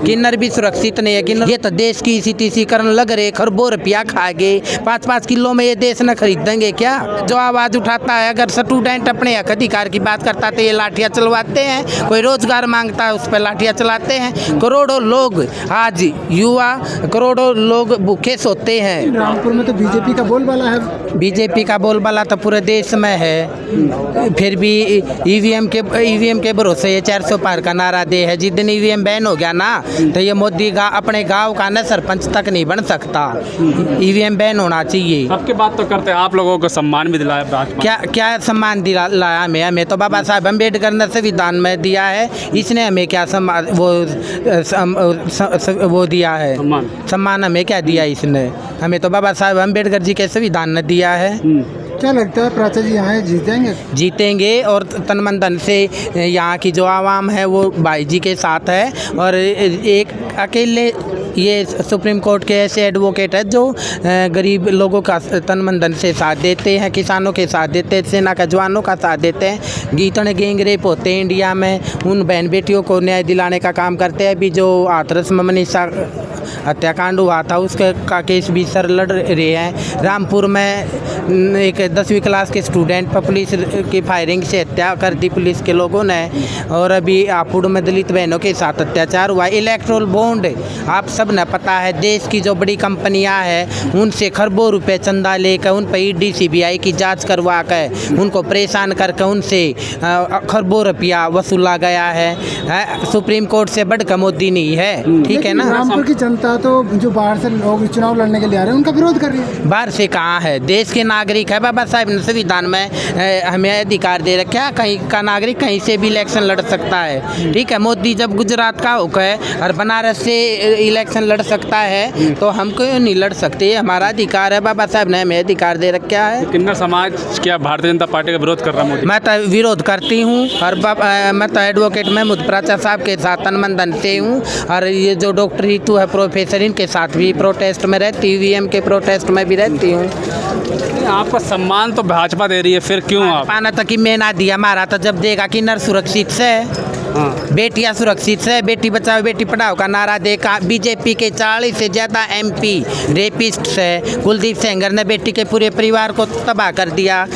किन्नर भी सुरक्षित नहीं है। किन्नर ये तो देश की CTC करने लग रहे, खरबों रुपया खाएंगे, 5-5 किलो में ये देश न खरीदेंगे क्या? जो आवाज उठाता है, अगर स्टूडेंट अपने हक अधिकार की बात करता तो ये लाठियां चलवाते हैं, कोई रोजगार मांगता है उस पर लाठियां चलाते हैं। करोड़ों लोग आज युवा, करोड़ों लोग भूखे सोते हैं। रामपुर में तो बीजेपी का बोलबाला है। बीजेपी का बोलबाला तो पूरे देश में है, फिर भी ईवीएम के भरोसे ये 400 पार का नारा दे है। जिस दिन ईवीएम बैन हो गया ना तो ये मोदी अपने गांव का न सरपंच तक नहीं बन सकता। ईवीएम बैन होना चाहिए। आपके बात तो करते हैं, आप लोगों को सम्मान भी दिलाया। क्या सम्मान दिलाया हमें तो बाबा साहब अम्बेडकर ने संविधान में दिया है, इसने हमें क्या सम्मान वो दिया है? सम्मान हमें क्या दिया इसने? हमें तो बाबा साहब अम्बेडकर जी के संविधान ने दिया है। क्या लगता है प्राचा जी यहाँ जीतेंगे? जीतेंगे और तन मन धन से यहाँ की जो आवाम है वो भाई जी के साथ है। और एक अकेले ये सुप्रीम कोर्ट के ऐसे एडवोकेट है जो गरीब लोगों का तन मन धन से साथ देते हैं, किसानों के साथ देते हैं, सेना के जवानों का साथ देते हैं। गीतने गैंग रेप होते हैं इंडिया में, उन बहन बेटियों को न्याय दिलाने का काम करते हैं। अभी जो हाथरस में मनीषा हत्याकांड हुआ था उसके का केस भी सर लड़ रहे हैं। रामपुर में एक 10वीं क्लास के स्टूडेंट पर पुलिस की फायरिंग से हत्या कर दी पुलिस के लोगों ने। और अभी हापुड़ में दलित बहनों के साथ अत्याचार हुआ। इलेक्ट्रोल बॉन्ड आप सब न पता है, देश की जो बड़ी कंपनियां हैं उनसे खरबों रुपए चंदा लेकर उन पर ED CBI की जांच करवा कर उनको परेशान करके उनसे खरबों रुपया वसूला गया है। सुप्रीम कोर्ट से बढ़कर मोदी नहीं है, ठीक है ना? रामपुर की जनता तो जो बाहर से लोग चुनाव लड़ने के लिए आ रहे हैं उनका विरोध कर रही है। बाहर से कहाँ है? देश के नागरिक है। बाबा साहब ने संविधान में हमें अधिकार दे रखा, कहीं का नागरिक कहीं से भी इलेक्शन लड़ सकता है, ठीक है? मोदी जब गुजरात का होकर है और बनारस से इलेक्शन लड़ सकता है तो हम क्यों नहीं लड़ सकते? हमारा अधिकार है, बाबा साहब ने हमें अधिकार दे रखा है। किन्नर समाज क्या भारतीय जनता पार्टी का विरोध कर रहा है? मैं तो विरोध करती हूँ और मैं तो एडवोकेट महमूद प्राचा साहब के साथ तन मन धन से हूँ। और ये जो डॉक्टर रितु है प्रोफेसर, इनके साथ भी प्रोटेस्ट में रहती, ईवीएम के प्रोटेस्ट में भी रहती हूँ। आपका सम्मान तो भाजपा दे रही है, फिर क्यों आप? पाना तक मैं ना दिया, हमारा तो जब देगा किन्नर सुरक्षित से, बेटियां सुरक्षित से, बेटी बचाओ बेटी पढ़ाओ का नारा देगा। बीजेपी के 40 से ज़्यादा MP रेपिस्ट है। कुलदीप सेंगर ने बेटी के पूरे परिवार को तबाह कर दिया।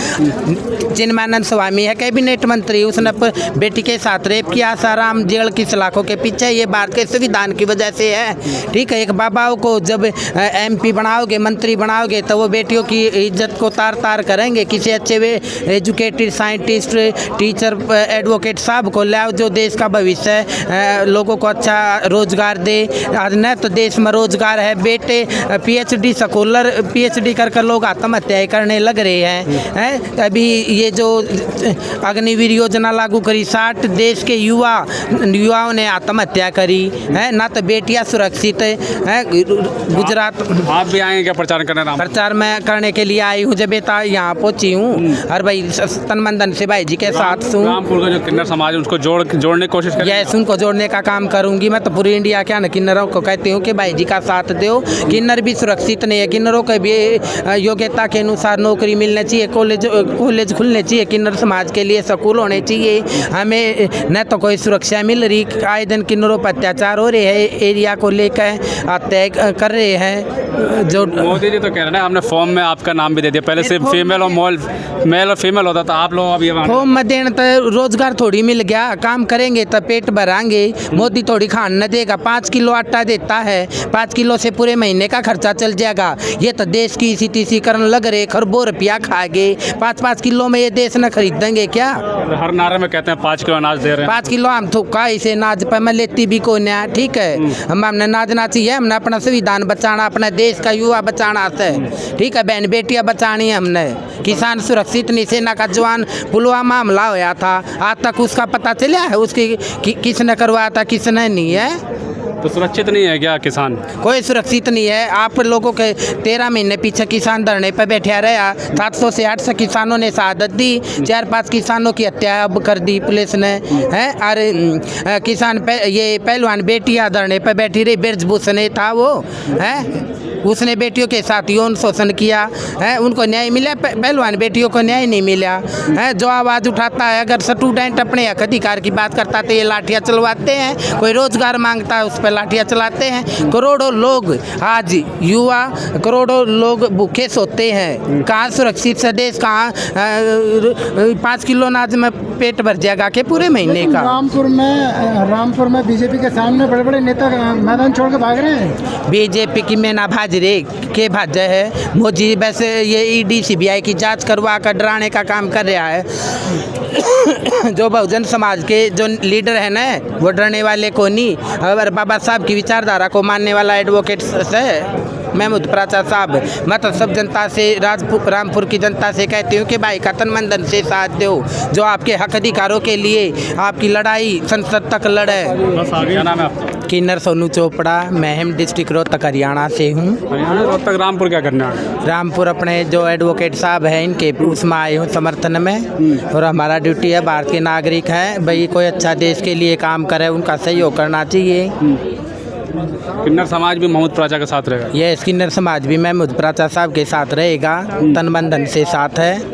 चिन्मयानंद स्वामी है कैबिनेट मंत्री, उसने बेटी के साथ रेप किया। आसाराम जेल की सलाखों के पीछे ये भारत के संविधान की वजह से है, ठीक है? एक बाबाओं को जब MP बनाओगे, मंत्री बनाओगे तो वो बेटियों की इज्जत को तार तार करेंगे। किसी अच्छे वे एजुकेटेड साइंटिस्ट, टीचर, एडवोकेट साहब को लाओ जो देश का भविष्य है, लोगों को अच्छा रोजगार दे। आज न तो देश में रोजगार है, बेटे PhD स्कॉलर PhD कर लोग आत्महत्याएं करने लग रहे हैं। अभी ये जो अग्निवीर योजना लागू करी, 60 देश के युवाओं ने आत्महत्या करी है। ना तो बेटियां सुरक्षित है। गुजरात आप भी आएंगे क्या प्रचार करने? प्रचार में करने के लिए आई हूँ, जब यहाँ पहुँची हूँ और भाई तन मन धन से भाई जी के साथ हूँ। रामपुर का जो किन्नर समाज है उसको जोड़ने की कोशिश करें। यस, उनको जोड़ने का काम करूंगी। मैं तो पूरी इंडिया के किन्नरों को कहती हूँ कि भाई जी का साथ दो। किन्नर भी सुरक्षित नहीं है, किन्नरों को भी योग्यता के अनुसार नौकरी मिलनी चाहिए, कॉलेज खुलने चाहिए, किन्नर समाज के लिए स्कूल होने चाहिए। हमें न तो कोई सुरक्षा मिल रही, आए दिन किन्नरों पर अत्याचार हो रहे हैं, एरिया को लेकर हत्या कर रहे हैं। जो मोदी जी तो कह रहे हैं हमने फॉर्म में आपका नाम भी दे दिया, पहले सिर्फ मेल और फीमेल होता था, आप लोग अब ये फॉर्म में देना तो रोजगार थोड़ी मिल गया, काम करेंगे तो पेट भरांगे। मोदी थोड़ी खान न देगा, 5 किलो आटा देता है, 5 किलो से पूरे महीने का खर्चा चल जाएगा। ये तो देश की CTC करने लग रहे, खरबों रुपया खाएंगे, 5-5 किलो में ये देश न खरीदेंगे क्या? हर नारे में कहते हैं 5 किलो अनाज दे रहे हैं। 5 किलो हम थोका इसे अनाज पर मैं लेती भी को ना, ठीक है? हमने नाजना चाहिए, हमने अपना संविधान बचाना, अपना देश का युवा बचाना है, ठीक है? बहन बेटियां बचानी है हमने। किसान सुरक्षित नहीं, सेना का जवान पुलवामा हमला होया था, आज तक उसका पता चला है उसकी किसने करवाया था, किसने नहीं है? तो सुरक्षित नहीं है क्या किसान? कोई सुरक्षित नहीं है। आप लोगों के 13 महीने पीछे किसान धरने पर बैठा रहा, 700 से 800 किसानों ने शहादत दी, 4-5 किसानों की हत्या अब कर दी पुलिस ने, है? और किसान ये पहलवान बेटियां धरने पर बैठी रही, ब्रजभूषण था वो, है? उसने बेटियों के साथ यौन शोषण किया है, उनको न्याय मिला? पहलवान बेटियों को न्याय नहीं मिला है। जो आवाज़ उठाता है, अगर स्टूडेंट अपने हक अधिकार की बात करता है तो ये लाठियाँ चलवाते हैं, कोई रोजगार मांगता है उस पर लाठियाँ चलाते हैं। करोड़ों लोग आज युवा, करोड़ों लोग भूखे सोते हैं। कहाँ सुरक्षित है देश? कहाँ 5 किलो अनाज में पेट भर जाएगा के पूरे महीने का? रामपुर में बीजेपी के सामने बड़े बड़े नेता मैदान छोड़ के भाग रहे हैं। बीजेपी की में ना भाज रे के भाज है मोदी। वैसे ये ईडी सीबीआई की जांच करवा कर डराने का काम कर रहा है। जो बहुजन समाज के जो लीडर है ना, वो डरने वाले को नहीं। अगर बाबा साहब की विचारधारा को मानने वाला एडवोकेट है महमूद प्राचा साहब, मैं तो सब जनता से, रामपुर की जनता से कहती हूँ कि भाई का तन मन धन से साथ दो, जो आपके हक अधिकारों के लिए आपकी लड़ाई संसद तक लड़े। क्या नाम है आपका? किन्नर सोनू चोपड़ा, मैं हिम डिस्ट्रिक्ट रोहतक हरियाणा से हूँ। हरियाणा रोहतक रामपुर क्या करने आए? रामपुर अपने जो एडवोकेट साहब हैं इनके उसमें आए हूँ समर्थन में, और हमारा ड्यूटी है, भारतीय नागरिक हैं भाई, कोई अच्छा देश के लिए काम करे उनका सहयोग करना चाहिए। किन्नर समाज भी महमूद प्राचा के साथ रहेगा? ये किन्नर समाज भी महमूद प्राचा साहब के साथ रहेगा, तन मन धन से साथ है।